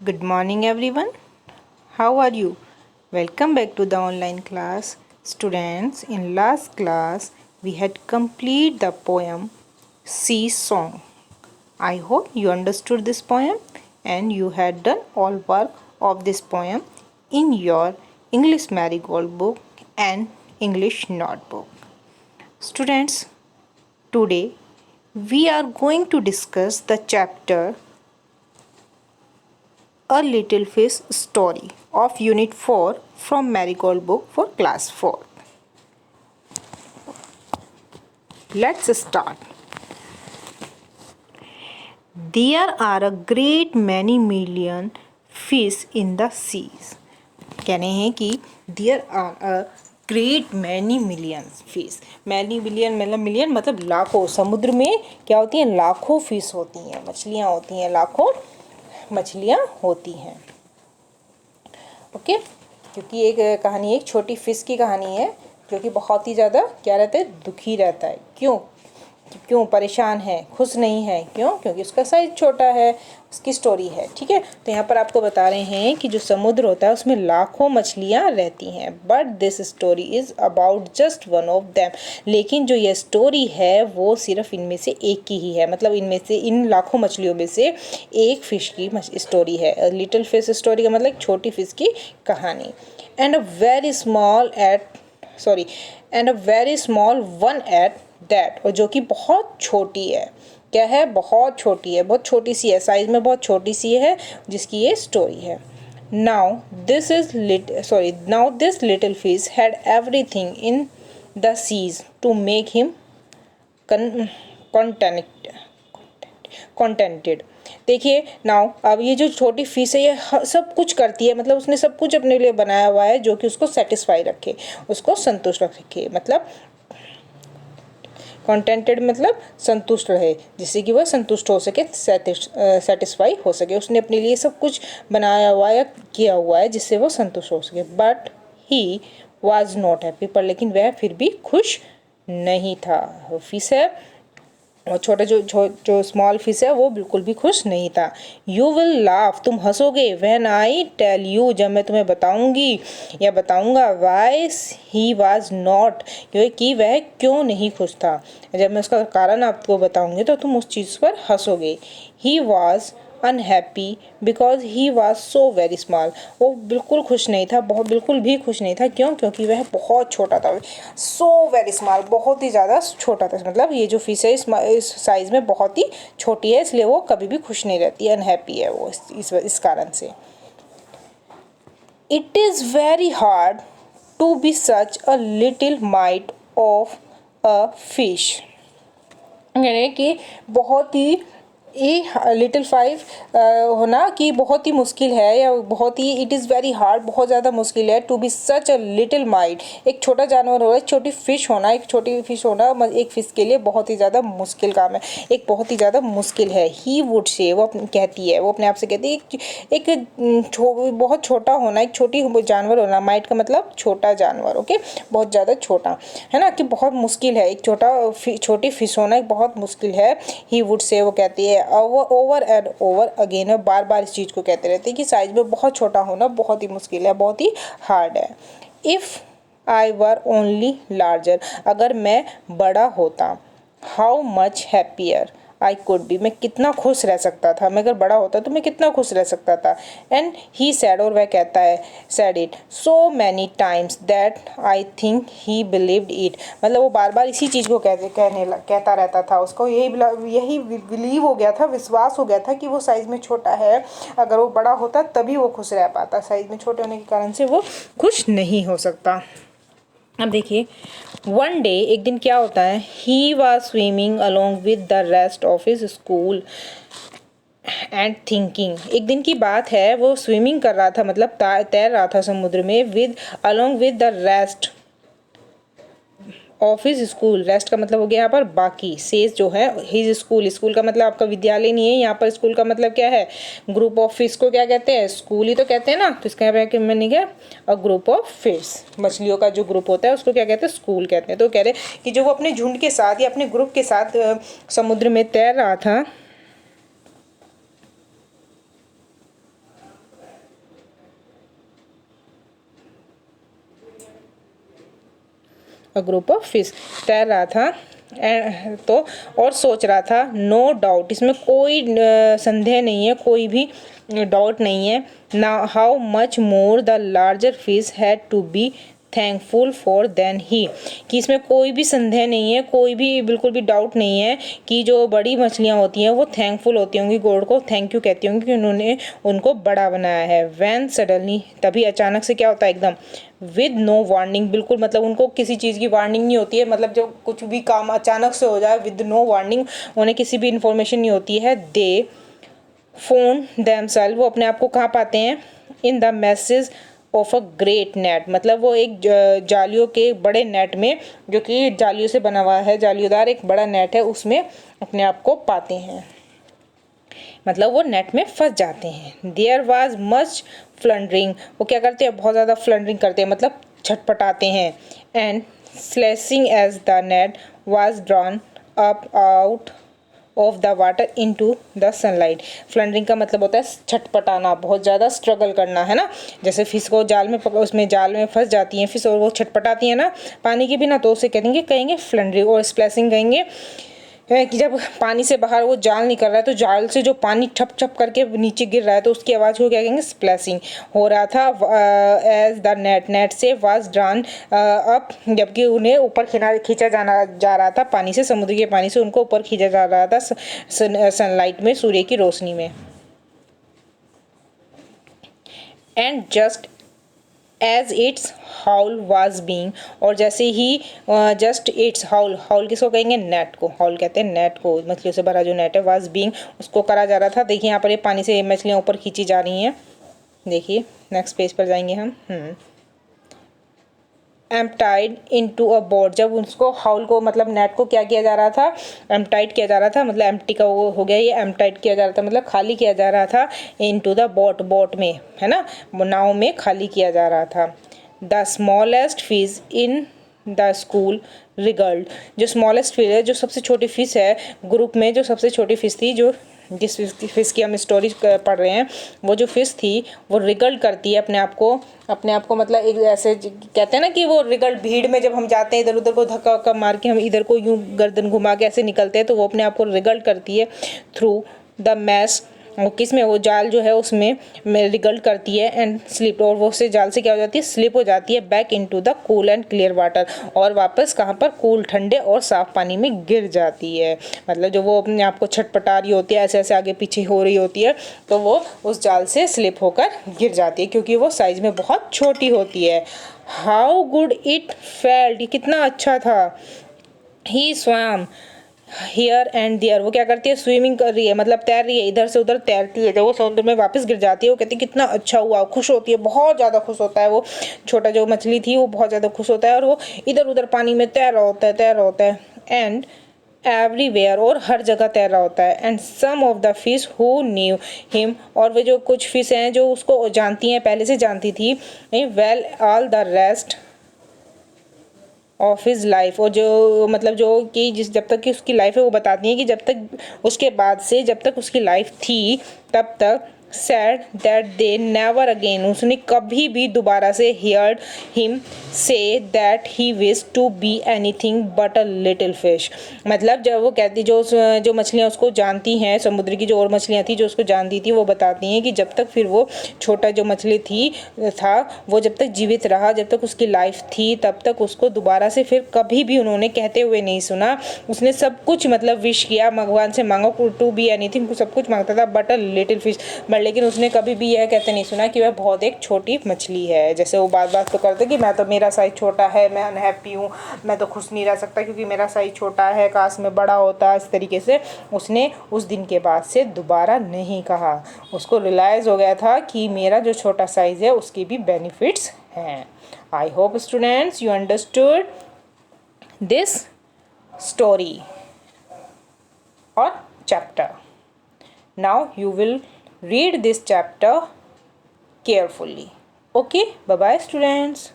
Good morning, everyone. How are you? Welcome back to the online class. Students, in last class, we had complete the poem Sea Song. I hope you understood this poem and you had done all work of this poem in your English Marigold book and English notebook. Students, today we are going to discuss the chapter A Little Fish Story of Unit 4 from Marigold book for class 4. Let's start. There are a great many million fish in the seas. कह रहे हैं कि there are a great many million fish. many million मतलब million मतलब लाखों. समुद्र में क्या होती हैं? लाखों फिश होती हैं, मछलियाँ होती हैं, लाखों मछलियाँ होती हैं. ओके, क्योंकि एक कहानी एक छोटी फिश की कहानी है जो कि बहुत ही ज़्यादा क्या रहता है? दुखी रहता है. क्यों परेशान है, खुश नहीं है? क्यों? क्योंकि उसका साइज छोटा है. उसकी स्टोरी है. ठीक है, तो यहाँ पर आपको बता रहे हैं कि जो समुद्र होता है उसमें लाखों मछलियाँ रहती हैं. But this story is about just one of them. लेकिन जो ये स्टोरी है वो सिर्फ इनमें से एक की ही है. मतलब इनमें से, इन लाखों मछलियों में से एक फिश की स्टोरी है. लिटिल फिश स्टोरी का मतलब छोटी फिश की कहानी. And a very small one at that. और जो कि बहुत छोटी है. क्या है? बहुत छोटी है, बहुत छोटी सी है, साइज में बहुत छोटी सी है, जिसकी ये स्टोरी है. Now this little fish had everything in the seas to make him contented. देखिए नाउ, अब ये जो छोटी फिश है ये सब कुछ करती है. मतलब उसने सब कुछ अपने लिए बनाया हुआ है जो कि उसको सेटिस्फाई रखे, उसको संतुष्ट रखे. मतलब कंटेंटेड मतलब संतुष्ट रहे, जिससे कि वह संतुष्ट हो सके, सेटिस्फाई हो सके. उसने अपने लिए सब कुछ बनाया हुआ है या किया हुआ है जिससे वो संतुष्ट हो सके. But he was not happy. पर लेकिन वह फिर भी खुश नहीं था. फिश है और छोटा जो स्मॉल फिश है वो बिल्कुल भी खुश नहीं था. You will laugh. तुम हंसोगे. When I tell you. जब मैं तुम्हें बताऊंगी या बताऊंगा. Why he was not. कि वह क्यों नहीं खुश था. जब मैं उसका कारण आपको बताऊंगी तो तुम उस चीज़ पर हंसोगे. He was unhappy because he was so very small. वो बिल्कुल खुश नहीं था, बिल्कुल भी खुश नहीं था. क्यों? क्योंकि वह बहुत छोटा था. सो वेरी स्मॉल, बहुत ही ज़्यादा छोटा था. मतलब ये जो फिश है इस साइज़ में बहुत ही छोटी है, इसलिए वो कभी भी खुश नहीं रहती. अनहैप्पी है वो इस कारण से. It is very hard to be such a little mite of a fish. यानी कि बहुत ही लिटिल फाइव होना कि बहुत ही मुश्किल है, या बहुत ही इट इज़ वेरी हार्ड, बहुत ज़्यादा मुश्किल है. To be such a little mite, एक छोटा जानवर होना, एक छोटी फिश होना, एक छोटी फिश होना एक फिश के लिए बहुत ही ज़्यादा मुश्किल काम है, एक बहुत ही ज़्यादा मुश्किल है. ही वुड से, वो कहती है, वो अपने आप से कहती है एक बहुत छोटा होना, एक छोटी जानवर होना. माइट का मतलब छोटा जानवर. ओके, बहुत ज़्यादा छोटा है ना, कि बहुत मुश्किल है. एक छोटी फिश होना एक बहुत मुश्किल है. ही वुड से, वो कहती है ओवर एंड ओवर अगेन. बार बार इस चीज़ को कहते रहते हैं कि साइज में बहुत छोटा होना बहुत ही मुश्किल है, बहुत ही हार्ड है. If I were only larger. अगर मैं बड़ा होता. How much happier I could be. मैं कितना खुश रह सकता था. मैं अगर बड़ा होता तो मैं कितना खुश रह सकता था. एंड ही सैड, और वह कहता है, sad it so many times that I think he believed it. मतलब वो बार बार इसी चीज़ को कहता रहता था. उसको यही बिलीव हो गया था, विश्वास हो गया था कि वो साइज़ में छोटा है. अगर वो बड़ा होता तभी वो खुश रह पाता. साइज़ में छोटे होने के कारण से वो खुश नहीं हो सकता. अब देखिए, वन डे, एक दिन क्या होता है. He was swimming along with the rest of his school and thinking. एक दिन की बात है, वो स्विमिंग कर रहा था, मतलब तैर रहा था समुद्र में. With along with the rest of his school. Rest का मतलब हो गया यहाँ पर बाकी. सेज जो है हिज स्कूल. स्कूल का मतलब आपका विद्यालय नहीं है. यहाँ पर स्कूल का मतलब क्या है? ग्रुप ऑफ फिश को क्या कहते हैं? स्कूल ही तो कहते हैं ना. तो इसका मैंने क्या, अ ग्रुप ऑफ फिश. मछलियों का जो ग्रुप होता है उसको क्या कहते हैं? स्कूल कहते हैं. तो कह रहे कि जो वो अपने झुंड के साथ या अपने ग्रुप के साथ समुद्र में तैर रहा था, अ ग्रुप ऑफ फिश, तैर रहा था तो और सोच रहा था, नो डाउट, इसमें कोई संदेह नहीं है, कोई भी डाउट नहीं है ना, how much more the larger fish had to be thankful for than he, कि इसमें कोई भी संदेह नहीं है, कोई भी बिल्कुल भी डाउट नहीं है कि जो बड़ी मछलियाँ होती हैं वो थैंकफुल होती होंगी, गॉड को थैंक यू कहती होंगी कि उन्होंने उनको बड़ा बनाया है। व्हेन सडनली, तभी अचानक से क्या होता है, एकदम विद नो वार्निंग, बिल्कुल मतलब उनको किसी चीज़ की वार्निंग नहीं होती है, मतलब जो कुछ भी काम अचानक से हो जाए विद नो वार्निंग, उन्हें किसी भी इंफॉर्मेशन नहीं होती है, दे फोन देमसेल्फ, वो अपने आप को कहाँ पाते हैं, in the message of a great net, मतलब वो एक जालियों के बड़े नेट में, जो कि जालियों से बना हुआ है, जालीदार एक बड़ा नेट है, उसमें अपने आप को पाते हैं, मतलब वो नेट में फंस जाते हैं। देयर वॉज मच फ्लंडरिंग, वो क्या करते हैं, बहुत ज़्यादा फ्लंडरिंग करते हैं, मतलब छटपटाते हैं। And slashing as the net was drawn up out of the water into the sunlight. Floundering का मतलब होता है छटपटाना, बहुत ज़्यादा स्ट्रगल करना, है ना। जैसे फिश को जाल में उसमें जाल में फंस जाती हैं फिश और वो छटपटाती है ना पानी के बिना, तो उसे कहेंगे फ्लंडरिंग। और स्प्लैशिंग कहेंगे कि जब पानी से बाहर वो जाल निकल रहा है तो जाल से जो पानी ठप ठप करके नीचे गिर रहा है तो उसकी आवाज़ को क्या कहेंगे, स्प्लैशिंग हो रहा था। एज द नेट से वाज ड्रॉन अप, जबकि उन्हें ऊपर खींचा जा रहा था पानी से, समुद्र के पानी से उनको ऊपर खींचा जा रहा था सनलाइट में, सूर्य की रोशनी में। And just as its whole was being, और जैसे ही जस्ट इट्स हाउल, हाउल किसको कहेंगे, नेट को, हाउल कहते हैं नेट को, मछलियों से भरा जो नेट है, वाज बीइंग, उसको करा जा रहा था। देखिए यहाँ पर ये पानी से मछलियाँ ऊपर खींची जा रही हैं। देखिए नेक्स्ट पेज पर जाएंगे हम। एम्पटाइड इनटू अ बोट, जब उसको हाउल को मतलब नेट को क्या किया जा रहा था, एम्पटाइड किया जा रहा था, मतलब एम्प्टी का वो हो गया, ये एम्पटाइड किया जा रहा था मतलब खाली किया जा रहा था, इनटू द बोट, बोट में, है ना, नाव में खाली किया जा रहा था। The smallest fish in the school रिगल्ड, जो स्मॉलेस्ट फिश है, जो सबसे छोटी फिश है ग्रुप में, जो सबसे छोटी फिश थी, जो जिस फिश की हम स्टोरी पढ़ रहे हैं, वो जो फिश थी वो रिगल्ड करती है अपने आप को मतलब एक ऐसे कहते हैं ना कि वो रिगल्ड, भीड़ में जब हम जाते हैं इधर उधर को धक्का वक्का मार के हम इधर को यूं गर्दन घुमा के ऐसे निकलते हैं, तो वो अपने आप को रिगल्ड करती है थ्रू द मैस, वो किस में, वो जाल जो है उसमें रिगल्ड करती है, एंड स्लिप, और वो से जाल से क्या हो जाती है, स्लिप हो जाती है back into the cool and clear water, और वापस कहाँ पर, कूल ठंडे और साफ पानी में गिर जाती है। मतलब जो वो अपने आप को छटपटा रही होती है, ऐसे ऐसे आगे पीछे हो रही होती है, तो वो उस जाल से स्लिप होकर गिर जाती है, क्योंकि वो साइज में बहुत छोटी होती है। हाउ गुड इट फेल्ट, कितना अच्छा था। ही स्वयं हियर एंड देयर, वो क्या करती है, स्विमिंग कर रही है, मतलब तैर रही है, इधर से उधर तैरती है, जब वो समुद्र में वापस गिर जाती है वो कहती है कितना अच्छा हुआ, खुश होती है, बहुत ज़्यादा खुश होता है वो छोटा जो मछली थी, वो बहुत ज़्यादा खुश होता है, और वो इधर उधर पानी में तैर रहा होता है, एंड एवरीवेयर, और हर जगह तैर रहा होता है। And some of the fish who knew him, और वे जो कुछ फिश हैं जो उसको जानती हैं, पहले से जानती थी, well all the rest of his life, और जो मतलब जो कि जिस जब तक कि उसकी लाइफ है वो बताती हैं कि जब तक उसके बाद से जब तक उसकी लाइफ थी तब तक said that they never again, उसने कभी भी दोबारा से heard him say that he wish to be anything but a little fish, मतलब जब वो कहती, जो मछलियाँ उसको जानती हैं, समुद्र की जो और मछलियाँ थी जो उसको जानती थी, वो बताती हैं कि जब तक फिर वो छोटा जो मछली था वो जब तक जीवित रहा, जब तक उसकी लाइफ थी तब तक उसको दोबारा से फिर कभी भी उन्होंने कहते हुए नहीं सुना। उसने सब कुछ मतलब विश किया, भगवान से मांगो टू बी एनीथिंग, सब कुछ मांगता था बट अ लिटिल फिश, लेकिन उसने कभी भी यह कहते नहीं सुना कि वह बहुत एक छोटी मछली है। जैसे वो बात बात तो करते कि मैं तो, मेरा साइज छोटा है, मैं अनहैप्पी हूँ, मैं तो खुश नहीं रह सकता क्योंकि मेरा साइज छोटा है, काश में बड़ा होता, इस तरीके से उसने उस दिन के बाद से दोबारा नहीं कहा। उसको रियलाइज़ हो गया था कि मेरा जो छोटा साइज़ है उसके भी बेनिफिट्स हैं। I hope students you understood this story or chapter. Now you will read this chapter carefully. Okay, bye bye students.